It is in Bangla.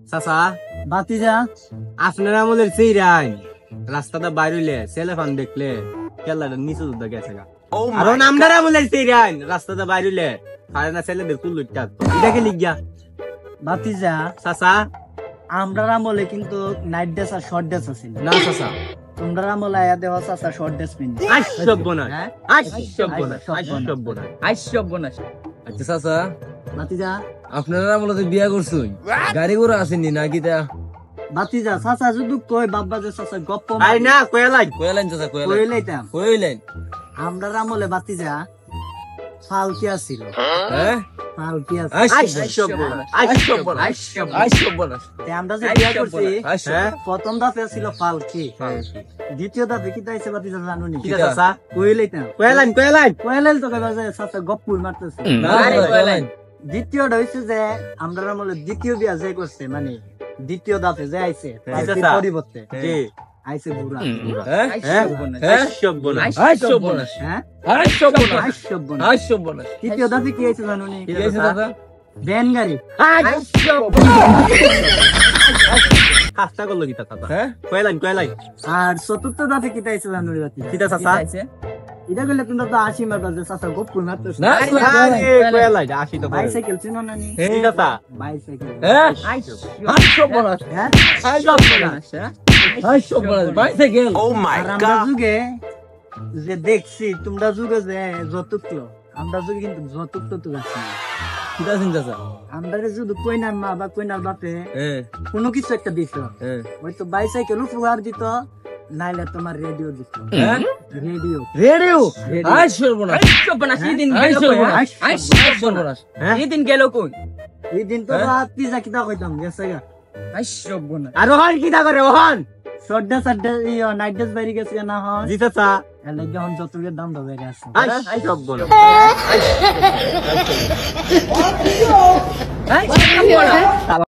চাচা বাতিজা আপনার আমলের চেইরাই রাস্তাটা বাইরে সেলেফান দেখলে কেল্লাটা নিচে উঠে গেছে গা। আর আমরার আমলের চেইরাই রাস্তাটা বাইরে খায় না ছেলেদের কুল উঠতে এটাকে লিখিয়া বাতিজা চাচা আমরা আমলে কিন্তু নাইট ড্রেস আর শর্ট ড্রেস আছে না চাচা তোমরা আমলে আয়া দেওয়া চাচা শর্ট ড্রেস পিন্ধি আইসবনাস হ্যাঁ? আইসবনাস আইসবনাস আইসবনাস। আচ্ছা চাচা বাতিজা আপনারা আমলে বিয়া করছুন গাড়ি ঘোড়া আসেনি নাকি তা বাতিজা চাচা যদি কই বাবা যে চাচা গপ্প আই না কয়লাইন কয়লাইন চাচা কয়লাইন কইলাইতাম কয়লাইন আমরা আমলে বাতিজা ফালকি আছিল হ্যাঁ ফালকি আছিল আইসবনাস আইসবনাস আইসবনাস তে আমরা যে বিয়া করছি হ্যাঁ প্রথম ধাপে ছিল ফালকি দ্বিতীয় ধাপে কি তাইছে বাতিজা জানো নি কি চাচা কইলাইতাম কয়লাইন কয়লাইন কইলাইল তো কইবা যে চাচা গপ্পুই মারতেছে আরে কয়লাইন দ্বিতীয়টা হইছে যে আমরা আমলে দ্বিতীয় বিয়া যে করছে মানে দ্বিতীয় ধাপে যে আইছে ফালকির চাচা। পরিবর্তে জি আইছে বুড়া হ্যাঁ আইসবনাস আইসবনাস হ্যাঁ আইসবনাস আইসবনাস আইসবনাস তৃতীয় ধাপে কি আইছে জানো নি কি হইছে চাচা ভ্যান গাড়ি কাজটা করলো কি চাচা হ্যাঁ কয়লাইন কয়লাইন আর চতুর্থ ধাপে কি আইছে জানো নি বাতি কিটা চাচা এটা গেলে তোমরা তো 80 মারবা যে চাচা গপ্পুই মারতেছে না কয়লাইন আসি তো বাইসাইকেল চিনো না নি কি চাচা বাইসাইকেল হ্যাঁ আইসবনাস হ্যাঁ আইসবনাস আইসবনাস বাইসাইকেল ও মাই আর আমরা যুগে যে দেখছি তোমরা যুগে যে যৌতুক লো আমরা যুগে কিন্তু যৌতুক তো আছে কিটা চিন চাচা আমরা শুধু কইনার মা বা কইনার বাপে হ্যাঁ কোনো কিছু একটা দিত হ্যাঁ হয়তো বাইসাইকেল উপহার দিত নাইলে তোমার রেডিও দিত হ্যাঁ রেডিও রেডিও আইসবনাস আইসবনাস। এই দিন গেল কই? আইসবনাস হ্যাঁ এই দিন গেল কই? এই দিন তো রাত পিজা কিতা কইতাম গেছে গা আইসবনাস। আর ওহান কিটা করে ওহান সর্ডা সর্ডা ইয়া নাইট ড্রেস বাইরে গেছে না হন জি চাচা এর লাগি হন যৌতুকের দাম ধরে গেছে আইসবনাস